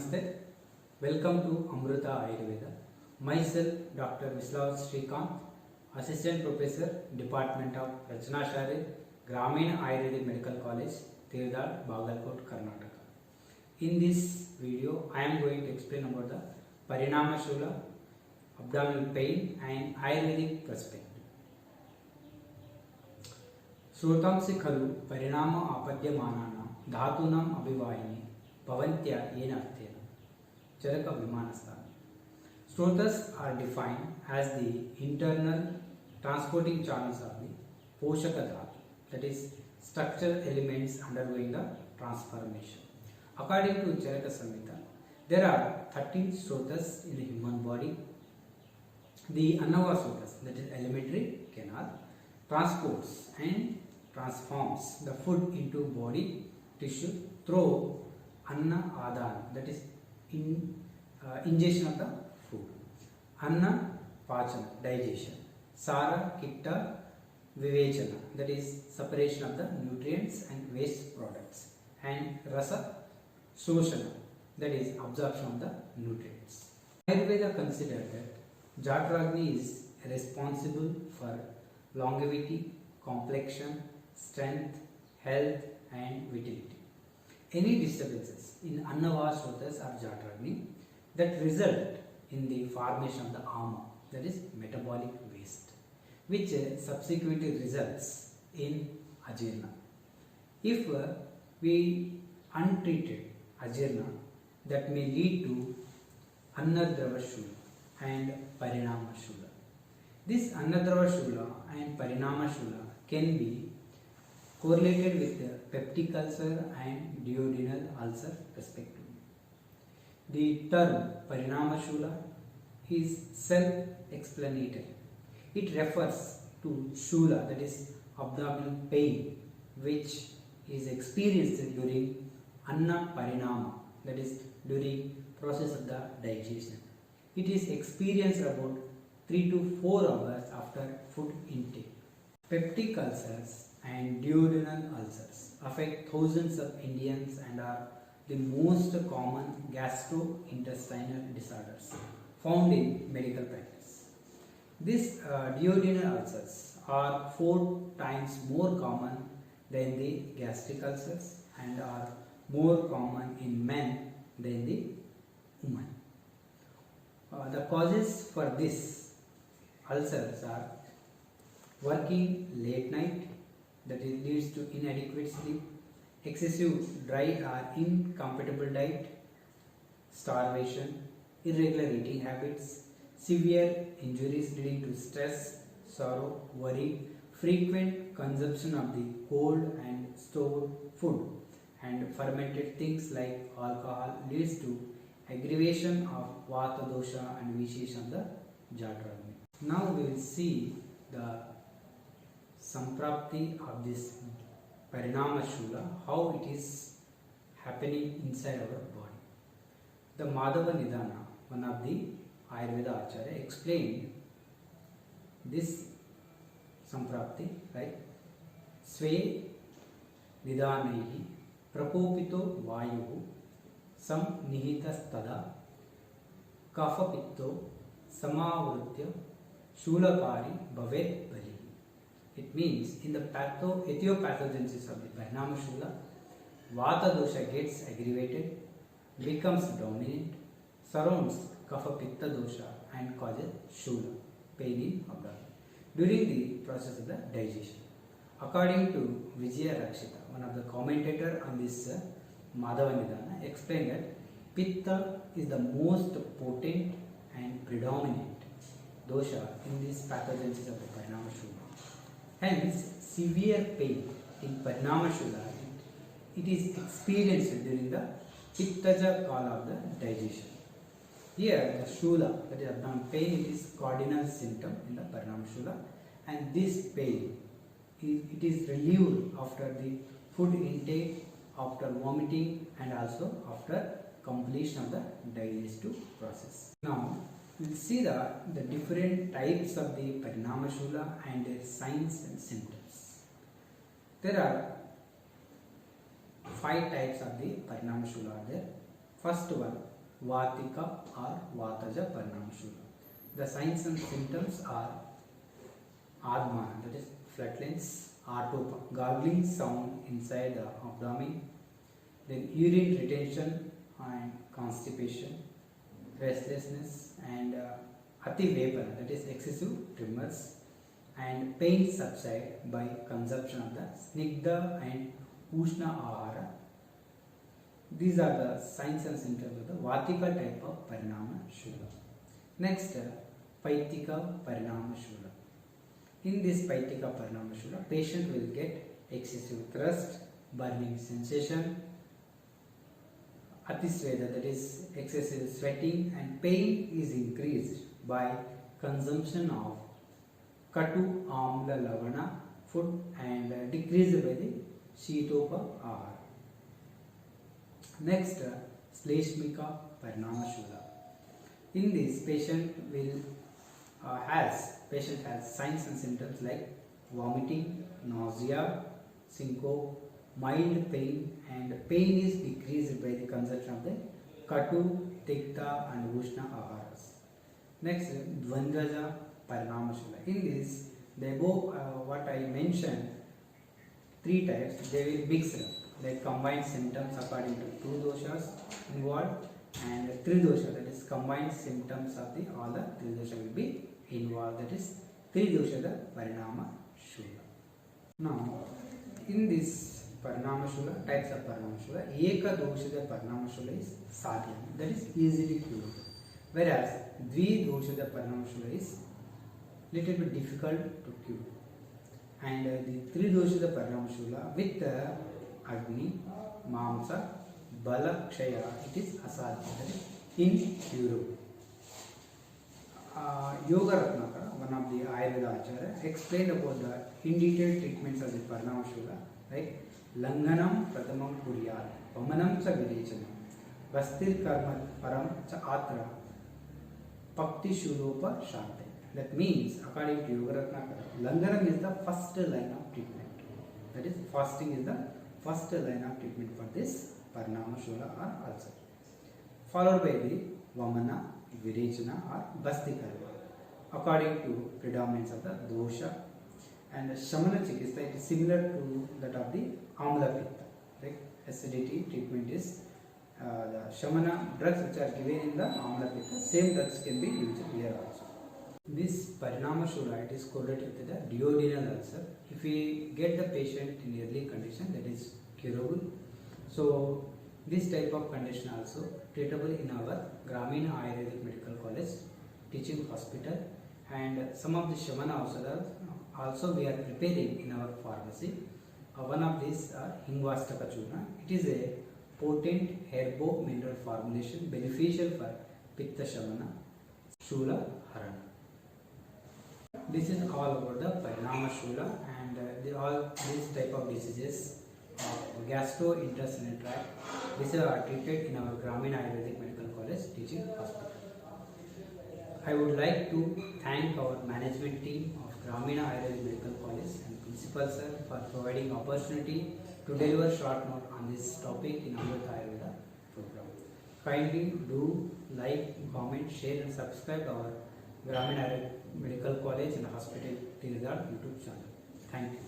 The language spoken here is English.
Namaste. Welcome to Amruta Ayurveda. Myself, Dr. Vislav Srikanth, Assistant Professor, Department of Rachanashari, Gramin Ayurvedic Medical College, Tirudal, Bagalkot, Karnataka. In this video, I am going to explain about the Parinama Shula, abdominal pain and Ayurvedic perspective. श्रोतांसि खलु परिणाम आपद्यमानानां धातूनाम् अभिवाहिनी भवन्त्या येन अर्थेन चरक विमानस्थान. Srotas are defined as the internal transporting channels of the poshaka dhatu, that is structural elements undergoing the transformation. According to Charaka Samhita, there are 13 srotas in the human body. The Annava srotas, that is alimentary canal, transports and transforms the food into body tissue through anna adana, that is ingestion of the food, anna pachana, digestion, sara kitta vivechana, that is separation of the nutrients and waste products, and rasa shoshana, that is absorption of the nutrients. Ayurveda considers that Jatragni is responsible for longevity, complexion, strength, health and vitality. Any disturbances in Annava Srotas or Jatragni that result in the formation of the ama, that is metabolic waste, which subsequently results in ajirna. If we untreated ajirna, that may lead to Annadrava Shula and Parinama Shula. This Annadrava Shula and Parinama Shula can be correlated with peptic ulcer and duodenal ulcer respectively. The term Parinama Shula is self-explanatory. It refers to Shula, that is abdominal pain, which is experienced during Anna Parinama, that is during process of the digestion. It is experienced about 3 to 4 hours after food intake. Peptic ulcers and duodenal ulcers affect thousands of Indians and are the most common gastrointestinal disorders found in medical practice. These duodenal ulcers are 4 times more common than the gastric ulcers and are more common in men than the women. The causes for these ulcers are working late night, that leads to inadequate sleep, excessive dry or incompatible diet, starvation, irregular eating habits, severe injuries leading to stress, sorrow, worry, frequent consumption of the cold and stored food, and fermented things like alcohol leads to aggravation of Vata dosha and Vishesha of the Jatragni. Now we will see the Samprapti of this Parinama Shula, how it is happening inside our body. The Madhava Nidana, one of the Ayurveda Acharya, explained this Samprapti, right? Sve Nidanaihi Prakopito Vayu Sam Nihitastada Kapha Samavritya Shulakari Bhavet Bali. It means in the etiopathogenesis of the Parinama Shula, Vata dosha gets aggravated, becomes dominant, surrounds Kapha Pitta dosha and causes Shula, pain in abdomen, during the process of the digestion. According to Vijaya Rakshita, one of the commentators on this Madhava Nidana, explained that Pitta is the most potent and predominant dosha in this pathogenesis of the Parinama Shula. Hence, severe pain in Parinama Shula, it is experienced during the Pittaja kala of the digestion. Here, the Shula, that is abdominal pain, it is cardinal symptom in the Parinama Shula, and this pain, it is relieved after the food intake, after vomiting, and also after completion of the digestive process. Now, we will see the different types of the Parinama Shula and their signs and symptoms. There are 5 types of the Parinama Shula. First one, Vatika or Vataja Parnamashula. The signs and symptoms are Admana, that is flatulence, Atopa, gargling sound inside the abdomen, then urine retention and constipation, restlessness, and Ati Vapana, that is excessive tremors, and pain subside by consumption of the Snigdha and Ushna Ahara. These are the signs and symptoms of the Vatika type of Parinama Shula. Next, Paitika Parinama Shula. In this Paitika Parinama Shula, patient will get excessive thirst, burning sensation, Atisveda, that is excessive sweating, and pain is increased by consumption of Katu Amla Lavana food and decreased by the Shitopa Ahara. Next, Shleshmika Parinama Shula. In this, patient has signs and symptoms like vomiting, nausea, syncope, mild pain, and pain is decreased by the consumption of the Katu, Tikta, and Ushna Aharas. Next, Dvandraja Parinama Shula. In this, the above what I mentioned, three types, they will mix up, like combined symptoms according to two doshas involved, and three dosha, that is combined symptoms of the all the three dosha will be involved, that is three dosha the Parinama Shula. Now, in this Parinama Shula, types of Parinama Shula, Eka dosha the Parinama Shula is sadhyam, that is easily cured, whereas Dvi dosha the Parinama Shula is little bit difficult to cure, and the three dosha the Parinama Shula with Agni, Mamsa, Bala, Kshaya, it is asadhya, that is incurable. Yoga Ratnakara, one of the Ayurveda Acharya, explained about the in detailed treatments of the Parinama Shula, like Langanam Pratamam Kuryat, Vamanam Cha Virichanam, Vastir Karma Param Cha Atra, Pakti Shulopa Shante. That means, according to Yoga Ratnakara, Langanam is the first line of treatment. That is, fasting is the first line of treatment for this Parinama Shula or ulcer, followed by the Vamana, Virechana or Basti Karma, according to predominance of the dosha. And Shamana Chikitsa, it is similar to that of the Amla Pitta, like acidity treatment is the Shamana drugs which are given in the Amla Pitta, same drugs can be used here also. This Parinama Shula, it is correlated with the duodenal ulcer. If we get the patient in early condition, that is curable. So this type of condition also treatable in our Gramina Ayurvedic Medical College teaching hospital, and some of the Shamana also we are preparing in our pharmacy. One of these are Hingvastaka Churna. It is a potent herbo mineral formulation beneficial for Pitta Shamana, Shula Harana. This is all about the Parinama Shula, and all these type of diseases of gastrointestinal tract, these are treated in our Gramina Ayurvedic Medical College teaching hospital. I would like to thank our management team of Gramina Ayurvedic Medical College and Principal Sir for providing opportunity to deliver short note on this topic in Amrita Ayurveda program. Kindly do like, comment, share and subscribe our Gramina Ayurvedic Medical College and Hospital Tirigad YouTube channel. Thank you.